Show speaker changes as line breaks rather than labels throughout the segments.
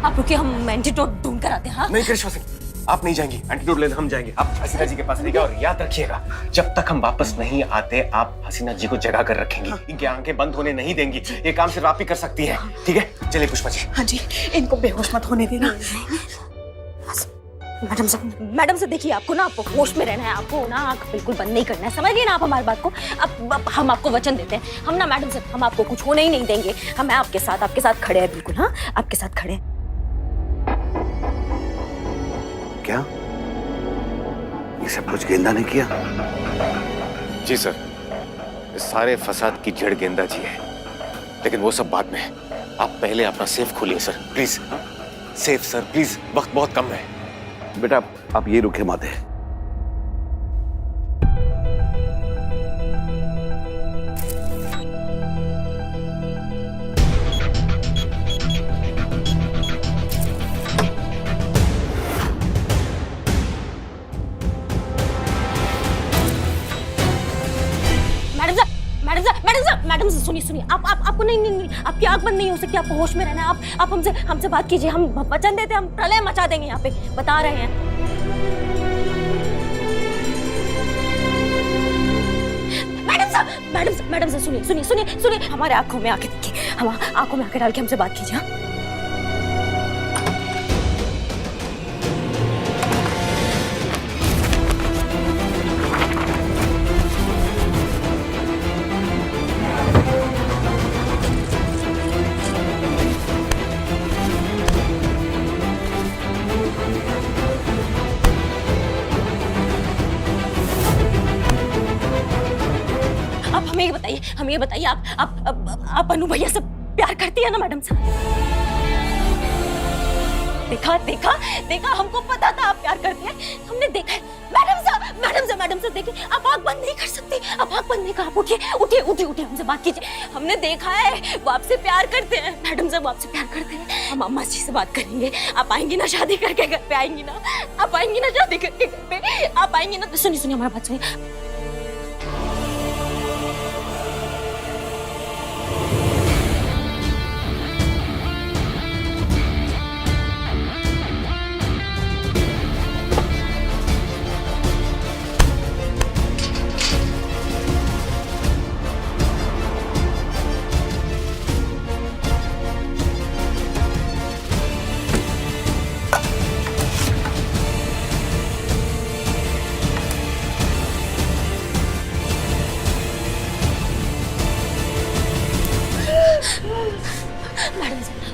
आप रुकिए, हम एंटीडोट ढूंढ कर आते हैं। हाँ
नहीं करिश्मा सिंह, आप नहीं जाएंगी, एंटीडोट लेने हम जाएंगे। आप हसीना जी के पास रहिएगा और याद रखिएगा, जब तक हम वापस नहीं आते आप हसीना जी को जगा कर रखेंगी। इनकी आंखें बंद होने नहीं देंगी। ये काम सिर्फ आप ही कर सकती हैं, ठीक है? चलिए पुष्पा जी।
हाँ जी, इनको बेहोश मत होने देना।
मैडम से देखिए, आपको ना आपको होश में रहना है, आपको ना आंख बिल्कुल बंद नहीं करना है, समझ गए ना आप हमारी बात को? अब हम आपको वचन देते हैं, हम ना मैडम से हम आपको कुछ होने ही नहीं देंगे। हम आपके साथ खड़े हैं, बिल्कुल। हाँ, आपके साथ खड़े हैं।
क्या ये सब कुछ गेंदा ने किया?
जी सर, इस सारे फसाद की जड़ गेंदा जी है, लेकिन वो सब बाद में। आप पहले अपना सेफ खोलिए sir, please. Safe sir, please, वक्त बहुत कम है।
बेटा आप ये रुके मत है।
मैडम से सुनिए, आपको नहीं, आपकी आंख बंद नहीं हो सकती, आपको होश में रहना है। आप हमसे बात कीजिए, हम वचन देते हैं, हम प्रलय मचा देंगे यहाँ पे, बता रहे हैं। मैडम से सुनिए, हमारे आंखों में आके देखिए, हम आंखों में आके डाल के हमसे बात कीजिए। हाँ? हमें ये बताइए, आप अनु भैया से प्यार करती है ना मैडम से? देखा, हमको पता था आप प्यार करती हैं, हमने देखा है। मैडम से देखिए, आप आंख बंद नहीं कर सकती, आप आंख बंद नहीं कर, आप उठिए, हमसे बात कीजिए। हमने देखा है वो आपसे प्यार करते हैं, मैडम से वो आपसे प्यार करते हैं। हम अम्मा जी से बात करेंगे। आप आएंगी ना शादी करके घर पे? आएंगी ना? आप आएंगी ना शादी करके घर पे? आप आएंगी ना? सुनिए हमारी बात सुनिए।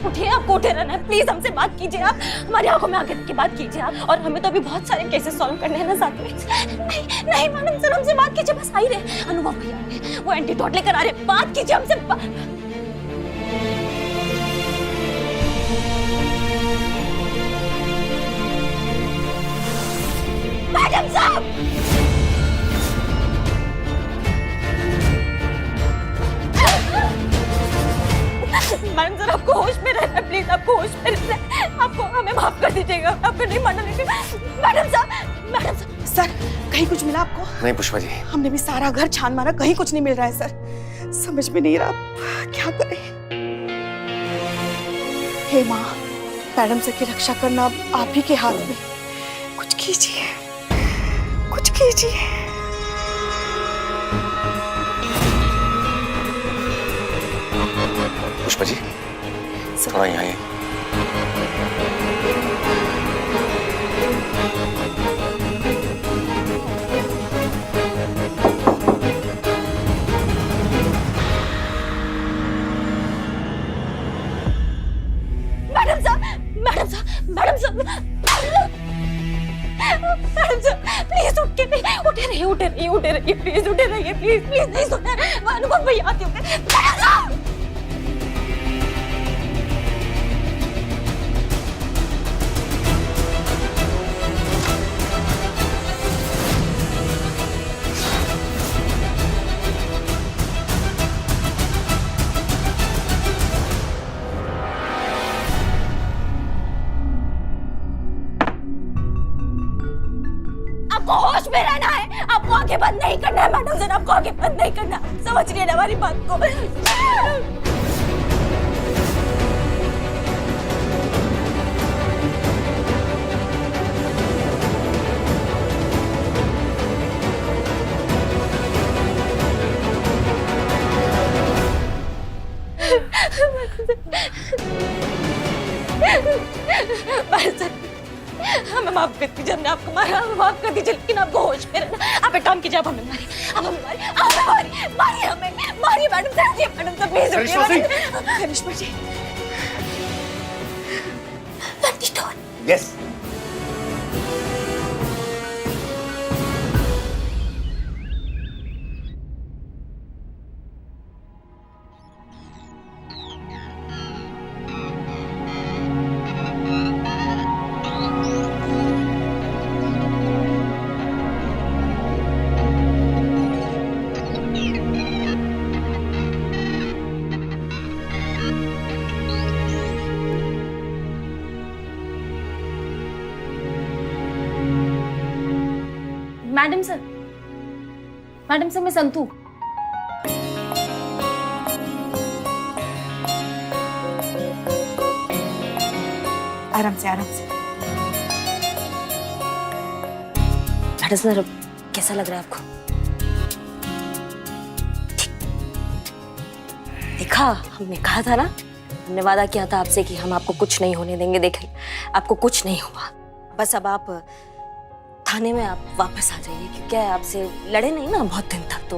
उठिए, आपको उठे रहना है, प्लीज हमसे बात कीजिए। आप हमारी आंखों में आके की बात कीजिए आप, और हमें तो अभी बहुत सारे केसेस सॉल्व करने हैं ना साथ में। नहीं मैडम सर, हमसे बात कीजिए, बस आ ही रहे। अनुभव भैया आ रहे, वो एंटीडोट लेकर आ रहे, बात कीजिए हमसे। मैडम साहब, मैडम सर, आपको होश में रहना है, प्लीज, आपको होश में रहना है। आपको हमें माफ कर दीजिएगा, आपको नहीं मानना। मैडम साहब
सर, कहीं कुछ मिला आपको?
नहीं पुष्पा जी,
हमने भी सारा घर छान मारा, कहीं कुछ नहीं मिल रहा है सर। समझ में नहीं रहा क्या करें। हे माँ, मैडम सर की रक्षा करना अब आप ही के हाथ में। कुछ कीजिए।
पुष्पा जी थोड़ा यहाँ आइए।
मैडम साहब, प्लीज उठे रहिए, प्लीज नहीं सोना। अनुभव भैया आते होंगे। मैडम साहब, आपको होश में रहना है, आपको आंखें बंद नहीं करना है। मैडम सर, आपको आंखें बंद नहीं करना, समझ रही है हमारी बात को? ऐसा हमें माफ कर दीजिए, हमने आपको मारा, हमें माफ कर दीजिए, लेकिन आपको होश में रहना। आप एक काम कीजिए, आप हमें मारिए, आप हमें मारिए, आप हमें मारिए, मारिए हमें, मारिए मैडम सर, उठिए madam sir, please
Karishma Singh.
Karishma ji,
yes.
Madam sir, मैं संतू।
आराम से, आराम से।
मैडम सर, कैसा लग रहा है आपको? देखा, हमने कहा था ना, हमने वादा किया था आपसे कि हम आपको कुछ नहीं होने देंगे। देखें, आपको कुछ नहीं हुआ। बस अब आप थाने में आप वापस आ जाइए, क्योंकि आपसे लड़े नहीं ना बहुत दिन तक, तो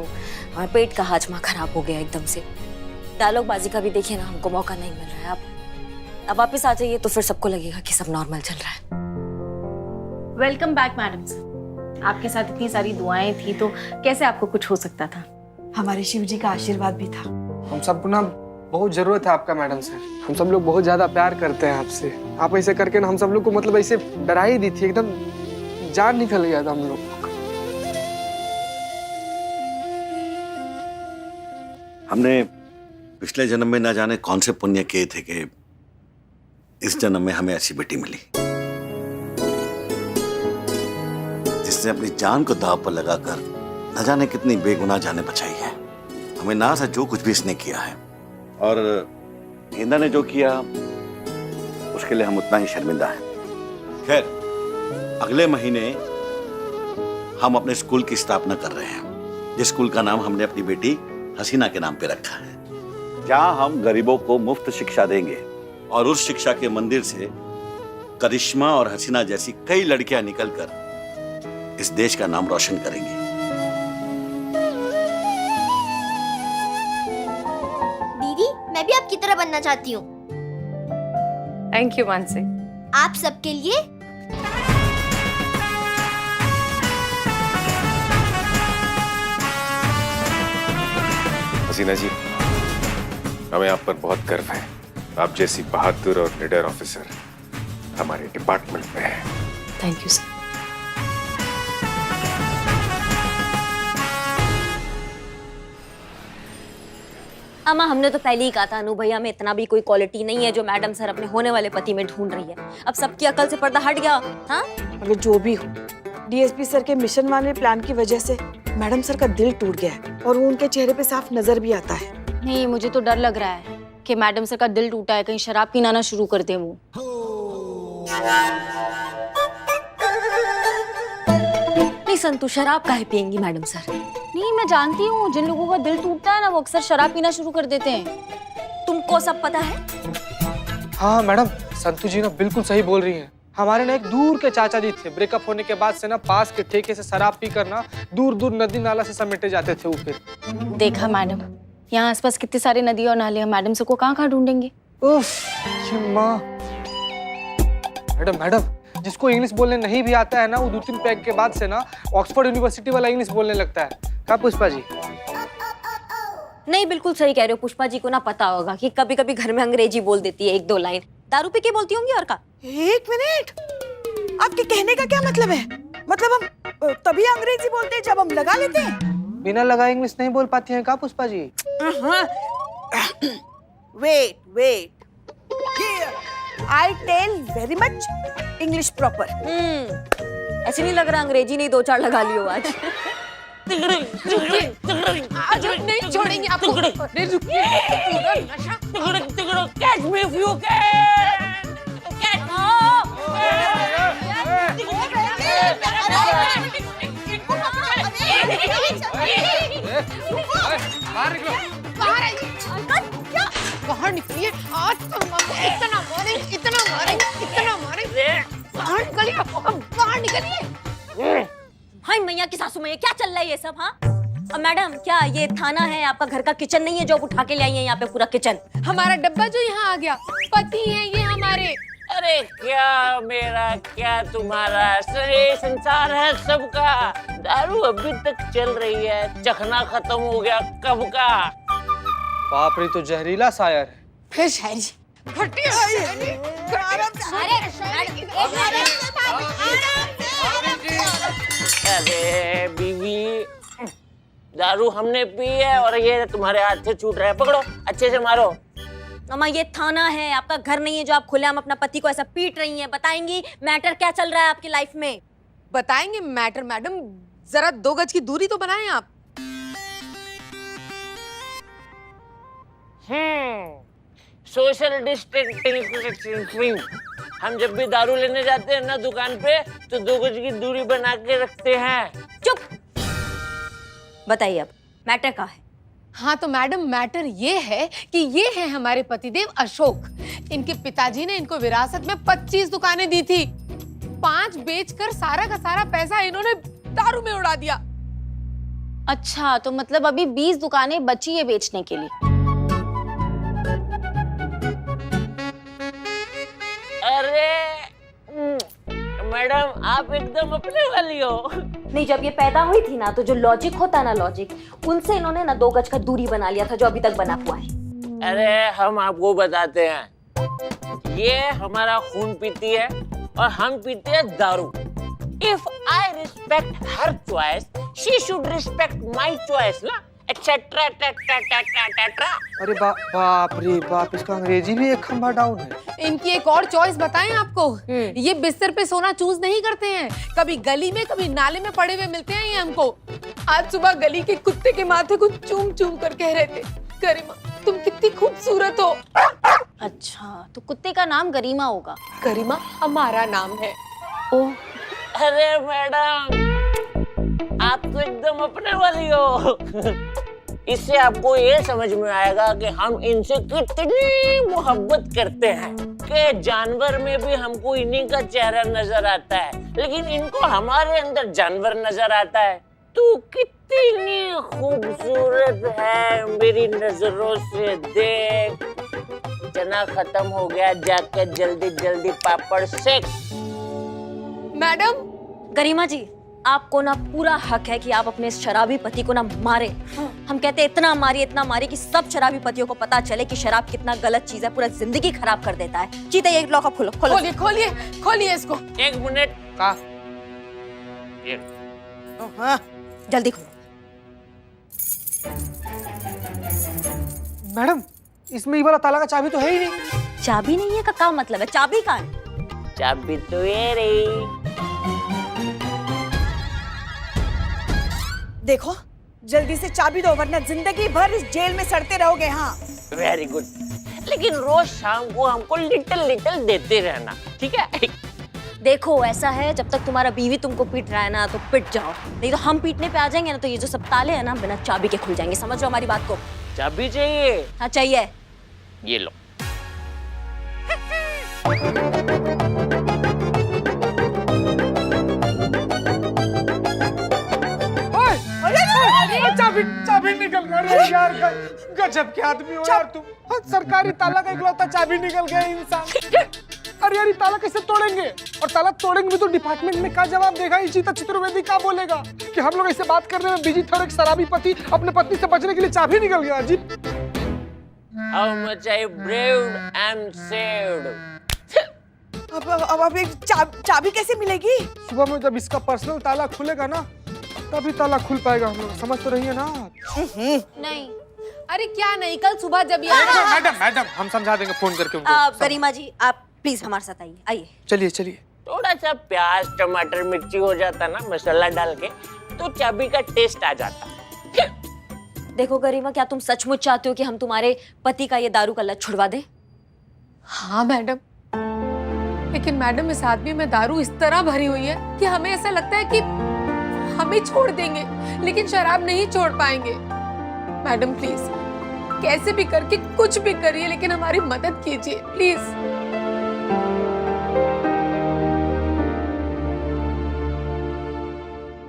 हमारे पेट का हाजमा खराब हो गया एकदम से। डायलॉग बाजी का भी देखिए ना, हमको मौका नहीं मिल रहा है। अब वापस आ जाइए तो फिर सबको लगेगा कि सब नॉर्मल चल रहा है।
Welcome back madam sir. आपके साथ इतनी सारी दुआएं थी तो कैसे आपको कुछ हो सकता था।
हमारे शिव जी का आशीर्वाद भी था।
हम सबको ना बहुत जरूरत है आपका मैडम सर। हम सब लोग बहुत ज्यादा प्यार करते हैं आपसे। आप ऐसे करके ना हम सब लोग को मतलब ऐसे डरा ही दी थी, एकदम जान निकल गया था हम लोग।
हमने पिछले जन्म में ना जाने कौन से पुण्य किए थे कि इस जन्म में हमें ऐसी बेटी मिली, जिसने अपनी जान को दांव पर लगाकर न जाने कितनी बेगुनाह जानें बचाई है। हमें ना सा जो कुछ भी इसने किया है, और गेंदा ने जो किया उसके लिए हम उतना ही शर्मिंदा हैं। खैर, अगले महीने हम अपने स्कूल की स्थापना कर रहे हैं, जिस स्कूल का नाम हमने अपनी बेटी हसीना के नाम पे रखा है, जहां हम गरीबों को मुफ्त शिक्षा देंगे और उस शिक्षा के मंदिर से करिश्मा और हसीना जैसी कई लड़कियां निकलकर इस देश का नाम रोशन करेंगी।
दीदी, मैं भी आपकी तरह बनना चाहती हूँ।
Thank you Mansi.
आप सबके लिए
हसीना जी, हमें आप पर बहुत गर्व है। आप जैसी बहादुर और निडर ऑफिसर हमारे डिपार्टमेंट में है।
Thank you sir.
अम्मा, हमने तो पहले ही कहा था अनु भैया में इतना भी कोई क्वालिटी नहीं है जो मैडम सर अपने होने वाले पति में ढूंढ रही है। अब सबकी अकल से पर्दा हट गया। हाँ,
अगर जो भी हो, डीएसपी सर के मिशन वाले प्लान की वजह से मैडम सर का दिल टूट गया है और वो उनके चेहरे पे साफ नजर भी आता है।
नहीं, मुझे तो डर लग रहा है कि मैडम सर का दिल टूटा है, कहीं शराब पीना ना शुरू कर दे वो।
नहीं संतु, शराब काहे पियेंगी मैडम सर?
नहीं, मैं जानती हूँ जिन लोगों का दिल टूटता है ना, वो अक्सर शराब पीना शुरू कर देते हैं।
तुमको सब पता है?
हाँ मैडम, संतू जी ना बिल्कुल सही बोल रही हैं। हमारे ना एक दूर के चाचा जी थे, ब्रेकअप होने के बाद से ना पास के ठेके से शराब पी कर ना दूर दूर नदी नाला से समेटे जाते थे वो। फिर
देखा मैडम, यहाँ आसपास कितने सारे नदी और नाले हैं, मैडम सर को कहाँ ढूंढेंगे।
उफ, ये माँ। मैडम, जिसको इंग्लिश बोलने नहीं भी आता है ना, वो 2-3 पैग के बाद से ना ऑक्सफोर्ड यूनिवर्सिटी वाला इंग्लिश बोलने लगता है। क्या पुष्पा जी?
नहीं, बिल्कुल सही कह रहे हो। पुष्पा जी को ना पता होगा कि कभी कभी घर में अंग्रेजी बोल देती है 1-2 लाइन। दारू पी के बोलती होंगी और का।
एक मिनट, आपके कहने का क्या मतलब है? मतलब हम तभी अंग्रेजी बोलते हैं जब हम लगा लेते हैं?
बिना लगा इंग्लिश नहीं बोल पाती हैं क्या Pushpa ji?
Wait, I tell very much English proper.
ऐसे नहीं लग रहा अंग्रेजी नहीं 2-4 लगा लियो आज।
आज हम नहीं छोड़ेंगे आपको। नहीं रुकिए, पूरा नशा। Catch me if you can. बाहर निकलिए। आज तो हम इतना मारेंगे, इतना मारेंगे, इतना मारेंगे।
ये क्या चल रहा है ये सब? हाँ मैडम, क्या ये थाना है? आपका घर का किचन नहीं है जो आप उठा के ले आई है यहाँ पे पूरा किचन?
हमारा डब्बा जो यहाँ आ गया, पति है ये हमारे।
अरे क्या मेरा क्या तुम्हारा, ये संसार है सबका। दारू अभी तक चल रही है, चखना खत्म हो गया कब का।
बाप रे, तो जहरीला शायर है।
फिर शायरी फटी
अरे बीवी, दारू हमने पी है और ये तुम्हारे हाथ से छूट रहा है। पकड़ो, अच्छे से मारो।
अम्मा ये थाना है, आपका घर नहीं है जो आप खुलेआम अपना पति को ऐसा पीट रही हैं। बताएंगी मैटर क्या चल रहा है आपकी लाइफ में?
बताएंगे मैटर मैडम, जरा 2 गज की दूरी तो बनाएं आप।
Social distancing. हम जब भी दारू लेने जाते हैं ना दुकान पे, तो 2 गज की दूरी बना के रखते हैं।
चुप। बताइए अब मैटर क्या है?
हाँ तो मैडम मैटर ये है कि ये है हमारे पतिदेव अशोक। इनके पिताजी ने इनको विरासत में 25 दुकानें दी थी। 5 बेचकर सारा का सारा पैसा इन्होंने दारू में उड़ा दिया।
अच्छा, तो मतलब अभी 20 दुकानें बची है बेचने के लिए।
अरे मैडम, आप एकदम अपने वाली हो।
नहीं, जब ये पैदा हुई थी ना, तो जो लॉजिक होता है ना, लॉजिक, उनसे इन्होंने ना 2 गज का दूरी बना लिया था जो अभी तक बना हुआ है।
अरे हम आपको बताते हैं, ये हमारा खून पीती है और हम पीते हैं दारू। If I respect her choice, she should respect my choice, ना? Etc.
अरे बाप रे बाप, इसका अंग्रेजी भी एक खंभा डाउन है।
इनकी एक और चॉइस बताएं आपको, ये बिस्तर पे सोना चूज नहीं करते हैं। कभी गली में कभी नाले में पड़े हुए मिलते हैं ये हमको। आज सुबह गली के कुत्ते के माथे को चूम चूम कर कह रहे थे, गरिमा तुम कितनी खूबसूरत हो।
अच्छा, तो कुत्ते का नाम गरिमा होगा।
गरिमा हमारा नाम है।
ओह,
अरे मैडम, आप तो एकदम अपने वाली हो। इससे आपको ये समझ में आएगा कि हम इनसे कितनी मोहब्बत करते हैं कि जानवर में भी हमको इन्हीं का चेहरा नजर आता है, लेकिन इनको हमारे अंदर जानवर नजर आता है। तू कितनी खूबसूरत है मेरी नजरों से देख। चना खत्म हो गया, जाकर जल्दी जल्दी पापड़ सेक।
मैडम,
गरिमा जी, आपको ना पूरा हक है कि आप अपने शराबी पति को ना मारे। हम कहते हैं इतना मारिए कि सब शराबी पतियों को पता चले कि शराब कितना गलत चीज है, पूरा जिंदगी खराब कर देता है। चीता, ये लॉक खोलो खोलो।
खोलिए खोलिए खोलिए इसको।
1 मिनट
का
जल्दी खोलो।
मैडम, इसमें ये वाला ताला का चाबी तो है ही नहीं।
चाबी नहीं है का क्या मतलब है? चाबी कहाँ है?
चाबी तो ये रही।
देखो, जल्दी से चाबी दो वरना जिंदगी भर इस जेल में सड़ते रहोगे। हाँ,
वेरी गुड। लेकिन रोज शाम को हमको लिटिल देते रहना, ठीक है?
देखो, ऐसा है, जब तक तुम्हारा बीवी तुमको पीट रहा है ना, तो पिट जाओ, नहीं तो हम पीटने पे आ जाएंगे ना, तो ये जो सब ताले हैं ना, बिना चाबी के खुल जाएंगे। समझ लो हमारी बात को।
चाबी चाहिए?
हाँ चाहिए।
ये लो।
चाबी निकल गया। अरे यार, गजब के आदमी हो यार तुम। सरकारी ताला का इकलौता चाबी निकल गया इंसान। अरे यार, ये ताला कैसे तोड़ेंगे? और ताला तोड़ेंगे भी तो डिपार्टमेंट में क्या जवाब देगा? इशिता चतुर्वेदी क्या बोलेगा कि हम लोग ऐसे बात करने में बिजी थे और एक शराबी पति अपने पत्नी से बचने के लिए चाबी निकल गया? अजीब।
How much I braved and saved.
अब एक चाबी कैसे मिलेगी?
सुबह में जब इसका पर्सनल ताला खुलेगा ना, तभी ताला खुल पाएगा। हम लोग समझ तो रही है ना?
नहीं।
अरे क्या नहीं, कल सुबह जब ये
मैडम, हम समझा देंगे फोन करके उनको।
गरिमा जी, आप प्लीज हमारे साथ आइए। आइए।
चलिए।
थोड़ा सा प्याज टमाटर मिर्ची हो जाता ना मसाला डाल के, तो चाबी का टेस्ट आ जाता।
देखो गरिमा, क्या तुम सचमुच चाहते हो कि हम तुम्हारे पति का ये दारू का लत छुड़वा दें?
हाँ मैडम, लेकिन मैडम इस आदमी में दारू इस तरह भरी हुई है कि हमें ऐसा लगता है कि हमें छोड़ देंगे, लेकिन शराब नहीं छोड़ पाएंगे। मैडम प्लीज, कैसे भी करके कुछ भी करिए, लेकिन हमारी मदद कीजिए प्लीज।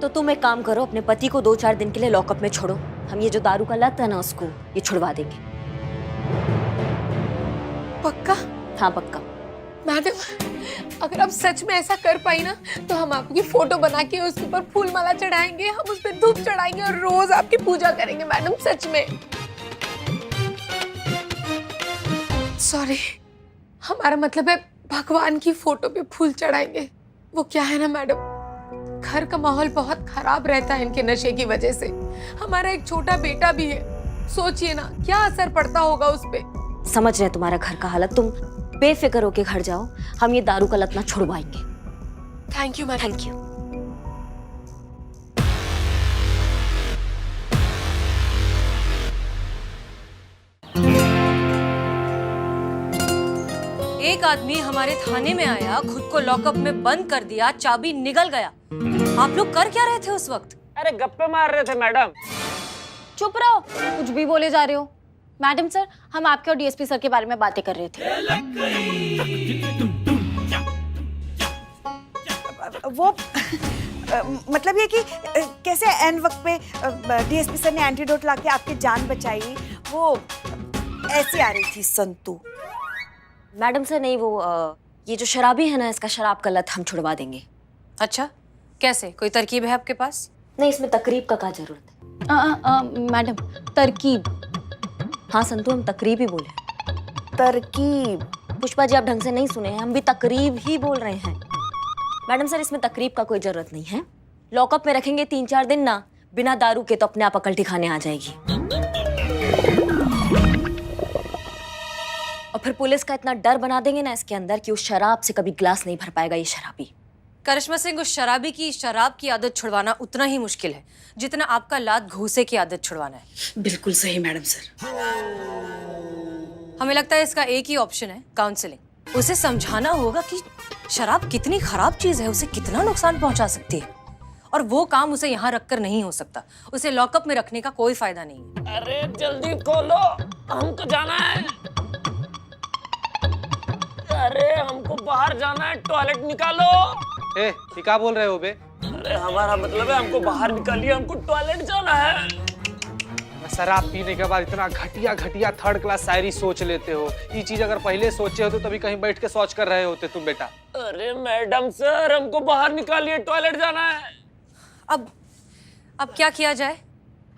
तो तुम एक काम करो, अपने पति को 2-4 दिन के लिए लॉकअप में छोड़ो। हम ये जो दारू का लत है ना उसको ये छुड़वा देंगे।
पक्का?
हाँ पक्का।
मैडम अगर आप सच में ऐसा कर पाई ना तो हम आपकी फोटो बना के उसके ऊपर फूल माला चढ़ाएंगे, हम उस पर धूप चढ़ाएंगे और रोज आपकी पूजा करेंगे मैडम, सच में। सॉरी, हमारा मतलब है भगवान की फोटो पे फूल चढ़ाएंगे। वो क्या है ना मैडम, घर का माहौल बहुत खराब रहता है इनके नशे की वजह से। हमारा एक छोटा बेटा भी है, सोचिए ना क्या असर पड़ता होगा उस पे।
समझ रहे तुम्हारा घर का हालत, तुम बेफिक्र होके घर जाओ, हम ये दारू का लत ना छुड़वाएंगे।
Thank you madam.
Thank you.
एक आदमी हमारे थाने में आया, खुद को लॉकअप में बंद कर दिया, चाबी निगल गया। आप लोग कर क्या रहे थे उस वक्त?
अरे गप्पे मार रहे थे मैडम।
चुप रहो, कुछ भी बोले जा रहे हो। मैडम सर, हम आपके और डीएसपी सर के बारे में बातें कर रहे थे।
वो मतलब ये कि कैसे एन वक्त पे डीएसपी सर ने एंटीडोट लाके आपकी जान बचाई, वो ऐसी आ रही थी संतू।
मैडम सर नहीं, वो ये जो शराबी है ना, इसका शराब का लत हम छुड़वा देंगे।
अच्छा कैसे, कोई तरकीब है आपके पास?
नहीं, इसमें तकरीब का क्या जरूरत है।
मैडम तरकीब?
हाँ संतू, हम तकरीब ही बोले।
तरकीब?
पुष्पा जी आप ढंग से नहीं सुने हैं, हम भी तकरीब ही बोल रहे हैं। मैडम सर इसमें तकरीब का कोई जरूरत नहीं है। लॉकअप में रखेंगे 3-4 दिन ना, बिना दारू के तो अपने आप अकल ठिकाने आ जाएगी। और फिर पुलिस का इतना डर बना देंगे ना इसके अंदर कि उस शराब से कभी ग्लास नहीं भर पाएगा ये शराबी।
करिश्मा सिंह, उस शराबी की शराब की आदत छुड़वाना उतना ही मुश्किल है जितना आपका लात घूसे की आदत छुड़वाना है।
बिल्कुल सही मैडम सर।
हमें लगता है इसका एक ही ऑप्शन है, काउंसलिंग। उसे समझाना होगा कि शराब कितनी खराब चीज है, उसे कितना नुकसान पहुंचा सकती है, और वो काम उसे यहाँ रखकर नहीं हो सकता। उसे लॉकअप में रखने का कोई फायदा नहीं है।
अरे जल्दी खोलो, हमको जाना है। अरे हमको बाहर जाना है, टॉयलेट निकालो।
ए, ये क्या बोल रहे हो बे?
अरे हमारा मतलब है हमको बाहर निकालिए, हमको टॉयलेट जाना है।
शराब पीने के बाद इतना घटिया घटिया थर्ड क्लास शायरी सोच लेते हो। ये चीज अगर पहले सोचे हो तो तभी कहीं बैठ के सोच कर रहे होते तुम बेटा।
अरे मैडम सर, हमको बाहर निकालिए, टॉयलेट जाना है।
अब क्या किया जाए?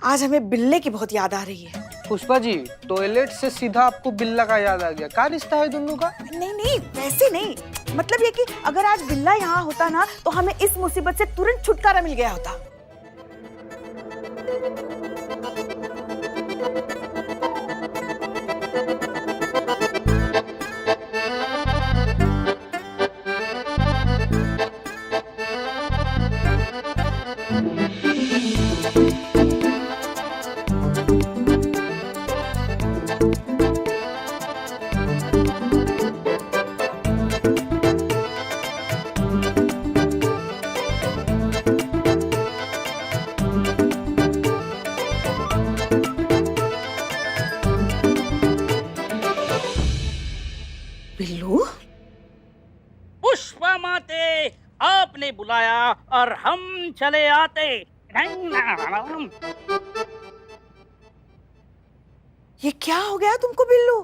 आज हमें बिल्ले की बहुत याद आ रही है।
पुष्पा जी, टॉयलेट से सीधा आपको बिल्ला का याद आ गया? क्या रिश्ता है दोनों का?
नहीं नहीं, वैसे नहीं, मतलब ये कि अगर आज बिल्ला यहाँ होता ना तो हमें इस मुसीबत से तुरंत छुटकारा मिल गया होता। बिल्लू?
पुष्पा माते, आपने बुलाया और हम चले आते।
ये क्या हो गया तुमको बिल्लू?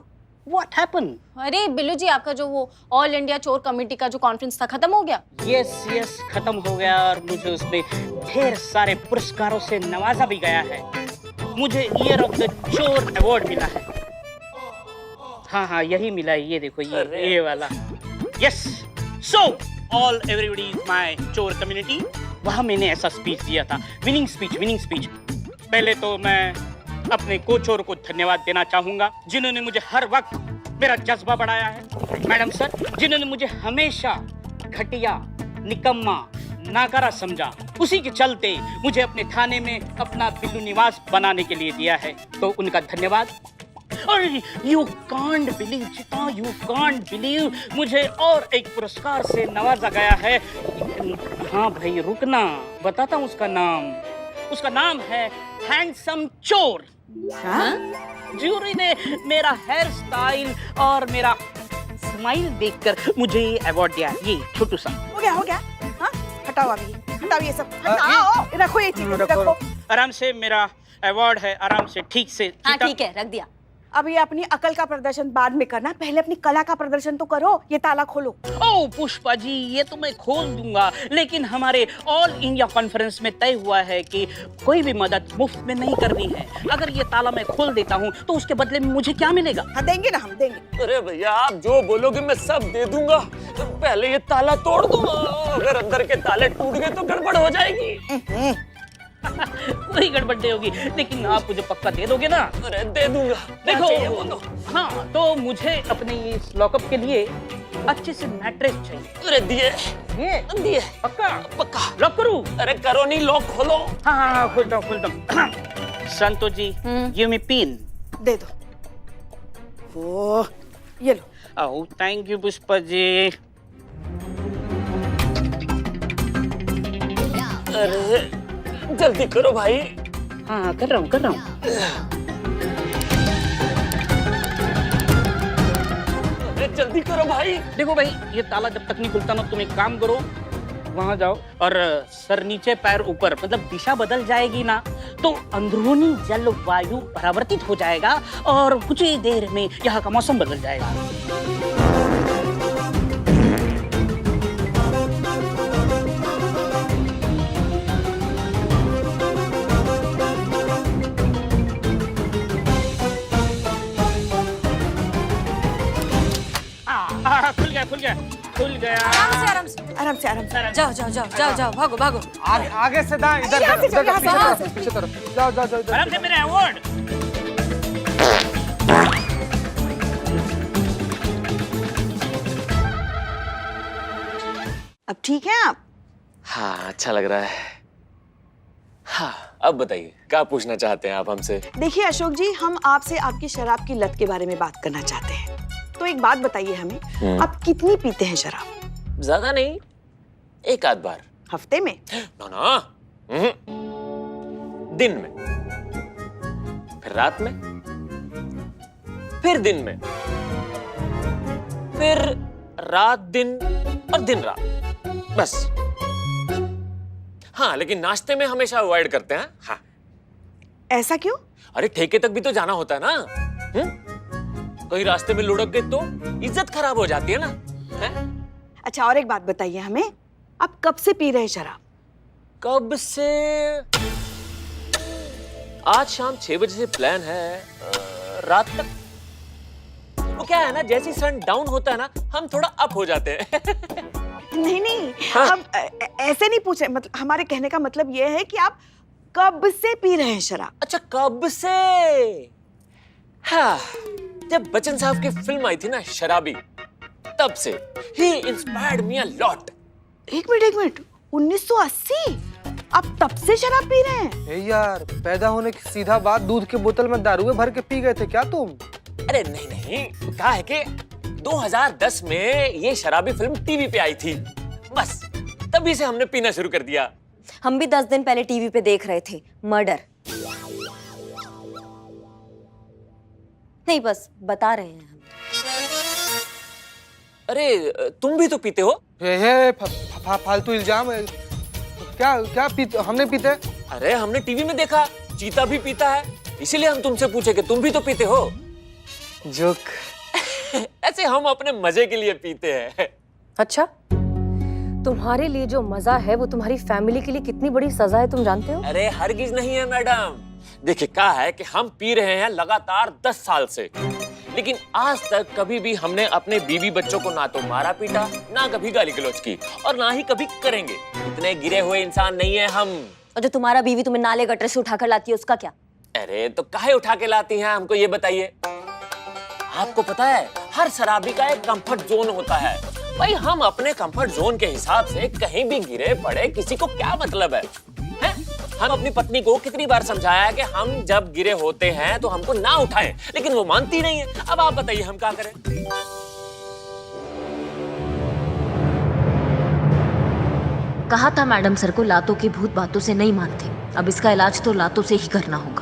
What happened?
अरे बिल्लू जी, आपका जो वो ऑल इंडिया चोर कमेटी का जो कॉन्फ्रेंस था, खत्म हो गया?
यस खत्म हो गया, और मुझे उसमें ढेर सारे पुरस्कारों से नवाजा भी गया है। मुझे ईयर ऑफ द चोर अवार्ड मिला है। हाँ यही मिला है, ये देखो, ये वाला। Yes, so all everybody is my चोर कम्युनिटी। वहाँ मैंने ऐसा स्पीच दिया था, विनिंग स्पीच। पहले तो मैं अपने कोचोर को धन्यवाद देना चाहूंगा, जिन्होंने मुझे हर वक्त मेरा जज्बा बढ़ाया है। मैडम सर, जिन्होंने मुझे हमेशा घटिया, निकम्मा, नाकारा समझा, उसी के चलते मुझे अपने थाने में अपना बिल्लू निवास बनाने के लिए दिया है, तो उनका धन्यवाद। और यू कांट बिलीव चिता, यू कांट बिलीव, मुझे और एक पुरस्कार से नवाजा गया है। हाँ भाई रुकना, बताता हूँ उसका नाम। उसका नाम है हैंडसम चोर। जूरी ने मेरा हेयर स्टाइल और मेरा स्माइल देखकर मुझे अवार्ड दिया। ये छोटू सा
हो गया हाँ, हटाओ अभी। हटाओ ये सब, हटाओ, रखो ये चीजें, रखो।
आराम से, मेरा अवार्ड है, आराम से, ठीक से।
हाँ ठीक है, रख दिया।
अब ये अपनी अकल का प्रदर्शन बाद में करना, पहले अपनी कला का प्रदर्शन तो करो। ये ताला खोलो।
ओ पुष्पा जी, ये तो मैं खोल दूंगा, लेकिन हमारे ऑल इंडिया कॉन्फ्रेंस में तय हुआ है कि कोई भी मदद मुफ्त में नहीं करनी है। अगर ये ताला मैं खोल देता हूँ तो उसके बदले में मुझे क्या मिलेगा?
हाँ देंगे ना, हम देंगे।
अरे भैया, आप जो बोलोगे मैं सब दे दूंगा, पहले ये ताला तोड़ दो। अगर अंदर के ताले टूट गए तो गड़बड़ हो जाएगी।
कोई गड़बड़ नहीं होगी, लेकिन आप मुझे पक्का दे दोगे ना?
अरे दे दूंगा।
देखो, हाँ तो मुझे अपने इस लॉकअप के लिए अच्छे से मैट्रेस चाहिए।
अरे दिए दिए,
पक्का?
पक्का।
लॉक करूं?
अरे करो नहीं, लॉक खोलो।
हाँ हाँ हाँ, खोलता हूँ खोलता हूँ। Santosh ji, give me pin.
दे दो। ओ, ये लो।
Oh thank you Pushpa ji.
अरे जल्दी करो भाई।
हाँ कर रहा हूँ, कर रहा हूँ।
अरे जल्दी करो भाई।
देखो भाई, ये ताला जब तक नहीं खुलता ना, तुम एक काम करो, वहां जाओ और सर नीचे पैर ऊपर, मतलब दिशा बदल जाएगी ना तो अंदरूनी जलवायु परावर्तित हो जाएगा और कुछ ही देर में यहाँ का मौसम बदल जाएगा। खुल गया खुल गया खुल गया।
आराम से
आराम से, आराम से।
जाओ जाओ जाओ जाओ जाओ, भागो भागो।
आगे से दाएं, इधर
यहाँ से जाओ, यहाँ से जाओ।
पीछे तरफ। जाओ जाओ जाओ इधर।
आराम से, मेरे अवार्ड।
अब ठीक है आप?
हाँ अच्छा लग रहा है। हाँ अब बताइए, क्या पूछना चाहते हैं आप हमसे?
देखिए अशोक जी, हम आपसे आपकी शराब की लत के बारे में बात करना चाहते हैं। तो एक बात बताइए हमें, आप कितनी पीते हैं शराब?
ज्यादा नहीं, एक आध बार।
हफ्ते में?
ना ना, दिन में, फिर रात में, फिर दिन में, फिर रात दिन और दिन रात, बस। हाँ लेकिन नाश्ते में हमेशा अवॉइड करते हैं। हाँ।
ऐसा क्यों?
अरे ठेके तक भी तो जाना होता है ना। कहीं रास्ते में लुढ़क गए तो इज्जत खराब हो जाती है ना। है?
अच्छा और एक बात बताइए हमें, आप कब से पी रहे हैं शराब?
कब से? आज शाम 6 बजे से प्लान है, रात तक। वो क्या है ना, जैसे ही सन डाउन होता है ना, हम थोड़ा अप हो जाते हैं।
नहीं नहीं,
हाँ?
हम ऐसे नहीं पूछे, मतलब हमारे कहने का मतलब ये है कि आप कब से पी रहे हैं शराब?
अच्छा कब से? हाँ, जब बच्चन साहब की फिल्म आई थी ना शराबी, तब से। He inspired me a lot.
एक मिनट, 1980? आप तब से शराब पी रहे हैं?
ए यार, पैदा होने की सीधा बात, दूध के बोतल में दारू भर के पी गए थे क्या तुम?
अरे नहीं नहीं, कहा है कि 2010 में ये शराबी फिल्म टीवी पे आई थी, बस तभी से हमने पीना शुरू कर दिया।
हम भी 10 दिन पहले टीवी पे देख रहे थे मर्डर। नहीं बस बता रहे हैं हम।
अरे तुम भी तो पीते हो?
फालतू इल्जाम है। क्या पीते? हमने पीते?
अरे हमने टीवी में देखा, चीता भी पीता है, इसीलिए हम तुमसे पूछे कि तुम भी तो पीते हो।
जोक।
ऐसे हम अपने मजे के लिए पीते हैं।
अच्छा, तुम्हारे लिए जो मजा है वो तुम्हारी फैमिली के लिए कितनी बड़ी सजा है, तुम जानते हो?
अरे हरगिज नहीं है मैडम। देखिए क्या है कि हम पी रहे हैं लगातार 10 साल से, लेकिन आज तक कभी भी हमने अपने बीवी बच्चों को ना तो मारा पीटा, ना कभी गाली गलौज की, और ना ही कभी करेंगे। इतने गिरे हुए इंसान नहीं है हम।
और जो तुम्हारा बीवी तुम्हें नाले गटर से उठाकर लाती है उसका क्या?
अरे तो काहे उठा के लाती हैं, हमको ये बताइए। आपको पता है हर शराबी का एक कंफर्ट जोन होता है। भाई हम अपने कंफर्ट जोन के हिसाब से कहीं भी गिरे पड़े, किसी को क्या मतलब है? हम अपनी पत्नी को कितनी बार समझाया कि हम जब गिरे होते हैं तो हमको ना उठाएं, लेकिन वो मानती नहीं है। अब आप बताइए हम क्या करें?
कहा था मैडम सर को, लातों के भूत बातों से नहीं मानते। अब इसका इलाज तो लातों से ही करना होगा।